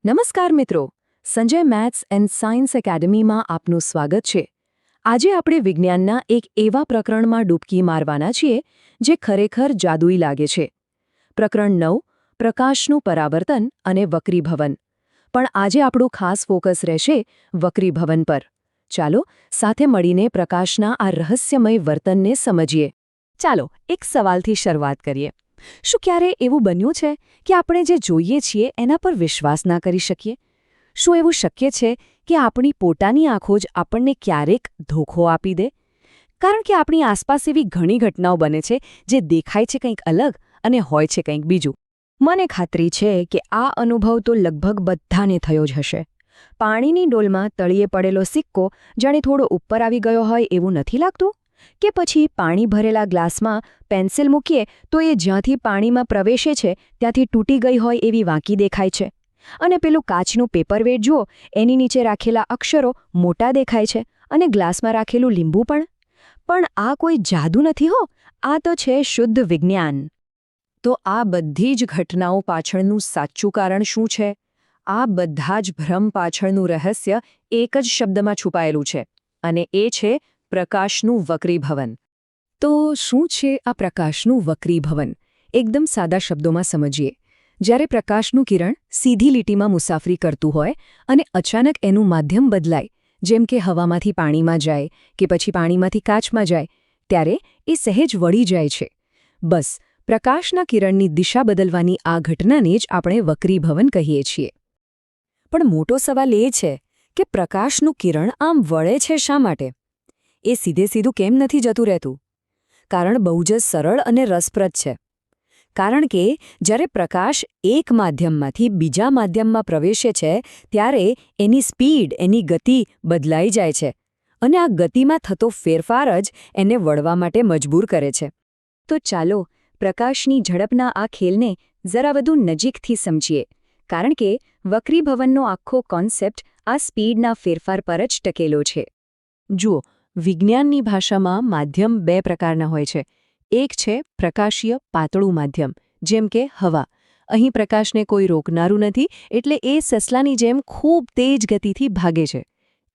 નમસ્કાર મિત્રો, Sanjay maths and science એકેડમીમાં આપનું સ્વાગત છે. આજે આપણે વિજ્ઞાનના એક એવા પ્રકરણમાં ડૂબકી મારવાના છીએ જે ખરેખર જાદુઈ લાગે છે. પ્રકરણ 9 પ્રકાશનું પરાવર્તન અને વક્રીભવન. પણ આજે આપણું ખાસ ફોકસ રહેશે વક્રીભવન પર. ચાલો સાથે મળીને પ્રકાશના આ રહસ્યમય વર્તનને સમજીએ. ચાલો એક સવાલથી શરૂઆત કરીએ. શું ક્યારે એવું બન્યું છે કે આપણે જે જોઈએ છીએ એના પર વિશ્વાસ ના કરી શકીએ? શું એવું શક્ય છે કે આપણી પોતાની આંખો જ આપણને ક્યારેક ધોખો આપી દે? કારણ કે આપણી આસપાસ એવી ઘણી ઘટનાઓ બને છે જે દેખાય છે કંઈક અલગ અને હોય છે કંઈક બીજું. મને ખાતરી છે કે આ અનુભવ તો લગભગ બધાને થયો જ હશે. પાણીની ડોલમાં તળિયે પડેલો સિક્કો જાણે થોડો ઉપર આવી ગયો હોય એવું નથી લાગતું? કે પછી પાણી ભરેલા ગ્લાસમાં પેન્સિલ મૂકીએ તો એ જ્યાંથી પાણીમાં પ્રવેશે છે ત્યાંથી તૂટી ગઈ હોય એવી વાંકી દેખાય છે. અને પેલું કાચનું પેપરવેટ જુઓ, એની નીચે રાખેલા અક્ષરો મોટા દેખાય છે અને ગ્લાસમાં રાખેલું લીંબુ પણ. પણ આ કોઈ જાદુ નથી હો, આ તો છે શુદ્ધ વિજ્ઞાન. તો આ બધી જ ઘટનાઓ પાછળનું સાચું કારણ શું છે? આ બધા જ ભ્રમ પાછળનું રહસ્ય એક જ શબ્દમાં છુપાયેલું છે, અને એ છે પ્રકાશનું વક્રીભવન. તો શું છે આ પ્રકાશનું વક્રીભવન? એકદમ સાદા શબ્દોમાં સમજીએ. જ્યારે પ્રકાશનું કિરણ સીધી લીટીમાં મુસાફરી કરતું હોય અને અચાનક એનું માધ્યમ બદલાય, જેમ કે હવામાંથી પાણીમાં જાય કે પછી પાણીમાંથી કાચમાં જાય, ત્યારે એ સહેજ વળી જાય છે. બસ પ્રકાશના કિરણની દિશા બદલવાની આ ઘટનાને જ આપણે વક્રીભવન કહીએ છીએ. પણ મોટો સવાલ એ છે કે પ્રકાશનું કિરણ આમ વળે છે શા માટે? એ સીધું કેમ નથી જતું રહેતું? કારણ બહુ જ સરળ અને રસપ્રદ છે. કારણ કે જ્યારે પ્રકાશ એક માધ્યમમાંથી બીજા માધ્યમમાં પ્રવેશે છે ત્યારે એની સ્પીડ, એની ગતિ બદલાઈ જાય છે. અને આ ગતિમાં થતો ફેરફાર જ એને વળવા માટે મજબૂર કરે છે. તો ચાલો પ્રકાશની ઝડપના આ ખેલને જરા વધુ નજીકથી સમજીએ. કારણ કે વક્રીભવનનો આખો કોન્સેપ્ટ આ સ્પીડના ફેરફાર પર જ ટકેલો છે. જુઓ, વિજ્ઞાનની ભાષામાં માધ્યમ બે પ્રકારના હોય છે. એક છે પ્રકાશીય પાતળું માધ્યમ, જેમ કે હવા. અહીં પ્રકાશને કોઈ રોકનારું નથી, એટલે એ સસલાની જેમ ખૂબ તેજ ગતિથી ભાગે છે.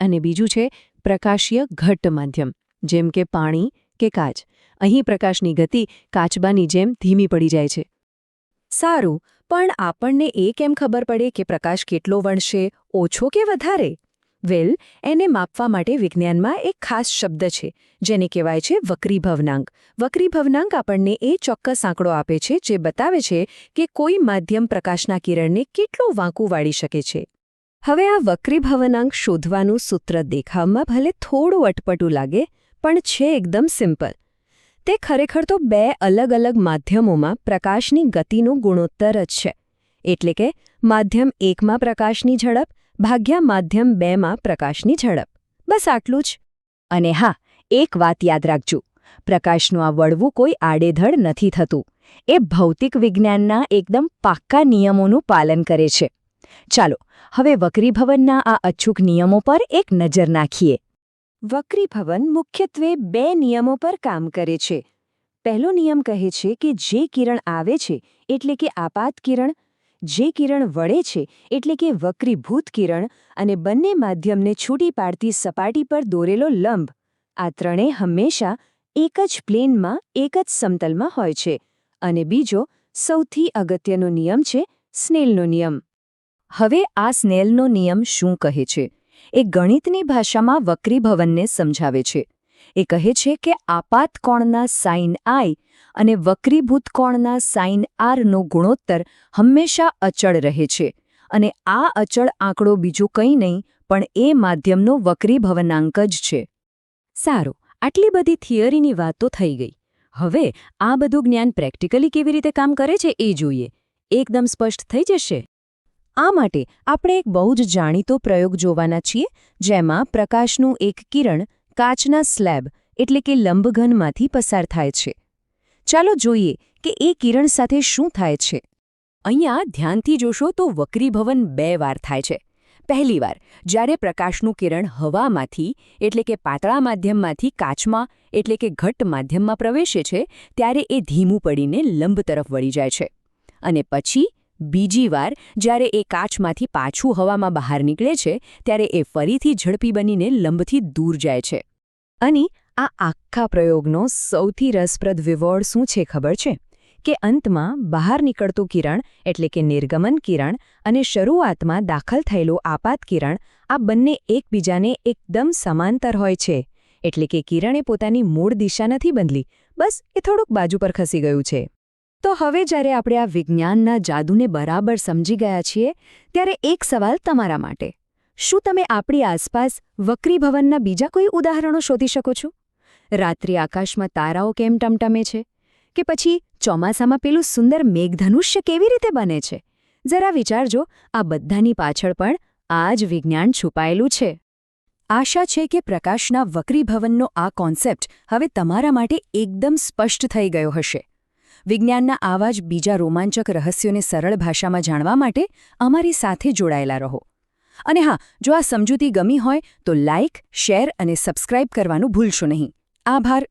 અને બીજું છે પ્રકાશીય ઘટ્ટ માધ્યમ, જેમ કે પાણી કે કાચ. અહીં પ્રકાશની ગતિ કાચબાની જેમ ધીમી પડી જાય છે. સારું, પણ આપણને એ કેમ ખબર પડે કે પ્રકાશ કેટલો વળશે, ઓછો કે વધારે? એને માપવા માટે વિજ્ઞાનમાં એક ખાસ શબ્દ છે, જેને કહેવાય છે વક્રીભવનાંક. વક્રીભવનાંક આપણને એ ચોક્કસ આંકડો આપે છે જે બતાવે છે કે કોઈ માધ્યમ પ્રકાશના કિરણને કેટલું વાંકું વાળી શકે છે. હવે આ વક્રીભવનાંક શોધવાનું સૂત્ર દેખાવમાં ભલે થોડું અટપટું લાગે, પણ છે એકદમ સિમ્પલ. તે ખરેખર તો બે અલગ અલગ માધ્યમોમાં પ્રકાશની ગતિનું ગુણોત્તર જ છે. એટલે કે માધ્યમ 1માં પ્રકાશની ઝડપ ભાગ્યા માધ્યમ 2માં પ્રકાશની ઝડપ. બસ આટલું જ. અને હા, એક વાત યાદ રાખજો, પ્રકાશનું આ વળવું કોઈ આડેધડ નથી થતું. એ ભૌતિક વિજ્ઞાનના એકદમ પાક્કા નિયમોનું પાલન કરે છે. ચાલો હવે વક્રીભવનના આ અચૂક નિયમો પર એક નજર નાખીએ. વક્રીભવન મુખ્યત્વે બે નિયમો પર કામ કરે છે. પહેલો નિયમ કહે છે કે જે કિરણ આવે છે એટલે કે આપાત કિરણ, જે કિરણ વળે છે એટલે કે વક્રીભૂત કિરણ, અને બંને માધ્યમને છૂટી પાડતી સપાટી પર દોરેલો લંબ, આ ત્રણેય હંમેશા એક જ પ્લેનમાં, એક જ સમતલમાં હોય છે. અને બીજો સૌથી અગત્યનો નિયમ છે સ્નેલનો નિયમ. હવે આ સ્નેલનો નિયમ શું કહે છે? એ ગણિતની ભાષામાં વક્રીભવનને સમજાવે છે. એ કહે છે કે આપાત કોણના સાઇન આઈ અને વક્રીભૂત કોણના સાઇન આરનો ગુણોત્તર હંમેશા અચળ રહે છે. અને આ અચળ આંકડો બીજું કંઈ નહીં પણ એ માધ્યમનો વક્રીભવનાંક જ છે. સારું, આટલી બધી થિયરીની વાત તો થઈ ગઈ. હવે આ બધું જ્ઞાન પ્રેક્ટિકલી કેવી રીતે કામ કરે છે એ જોઈએ. એકદમ સ્પષ્ટ થઈ જશે. આ માટે આપણે એક બહુ જ જાણીતો પ્રયોગ જોવાના છીએ, જેમાં પ્રકાશનું એક કિરણ કાચના સ્લેબ એટલે કે લંબઘનમાંથી પસાર થાય છે. ચાલો જોઈએ કે એ કિરણ સાથે શું થાય છે. અહીંયા ધ્યાનથી જોશો તો વક્રીભવન બે વાર થાય છે. પહેલી વાર જ્યારે પ્રકાશનું કિરણ હવામાંથી એટલે કે પાતળા માધ્યમમાંથી કાચમાં એટલે કે ઘટ્ટ માધ્યમમાં પ્રવેશે છે ત્યારે એ ધીમું પડીને લંબ તરફ વળી જાય છે. અને પછી બીજી વાર જ્યારે એ કાચમાંથી પાછું હવામાં બહાર નીકળે છે ત્યારે એ ફરીથી ઝડપી બનીને લંબથી દૂર જાય છે. અને આ આખા પ્રયોગનો સૌથી રસપ્રદ વિવોડ શું છે ખબર છે? કે અંતમાં બહાર નીકળતું કિરણ એટલે કે નિર્ગમન કિરણ અને શરૂઆતમાં દાખલ થયેલું આપાત કિરણ આ બંને એકબીજાને એકદમ સમાંતર હોય છે. એટલે કે કિરણે પોતાની મૂળ દિશા નથી બદલી, બસ એ થોડુંક બાજુ પર ખસી ગયું છે. તો હવે જ્યારે આપણે આ વિજ્ઞાનના જાદુને બરાબર સમજી ગયા છીએ ત્યારે એક સવાલ તમારા માટે. શું તમે આપણી આસપાસ વક્રીભવનના બીજા કોઈ ઉદાહરણો શોધી શકો છો? રાત્રિ આકાશમાં તારાઓ કેમ ટમટમે છે? કે પછી ચોમાસામાં પેલું સુંદર મેઘધનુષ્ય કેવી રીતે બને છે? જરા વિચારજો, આ બધાની પાછળ પણ આ જ વિજ્ઞાન છુપાયેલું છે. આશા છે કે પ્રકાશના વક્રીભવનનો આ કોન્સેપ્ટ હવે તમારા માટે એકદમ સ્પષ્ટ થઈ ગયો હશે. વિજ્ઞાનના આવા જ બીજા રોમાંચક રહસ્યોને સરળ ભાષામાં જાણવા માટે અમારી સાથે જોડાયેલા રહો. અને હા, જો આ સમજૂતી ગમી હોય તો લાઇક, શેર અને સબસ્ક્રાઇબ કરવાનું ભૂલશો નહીં. આભાર.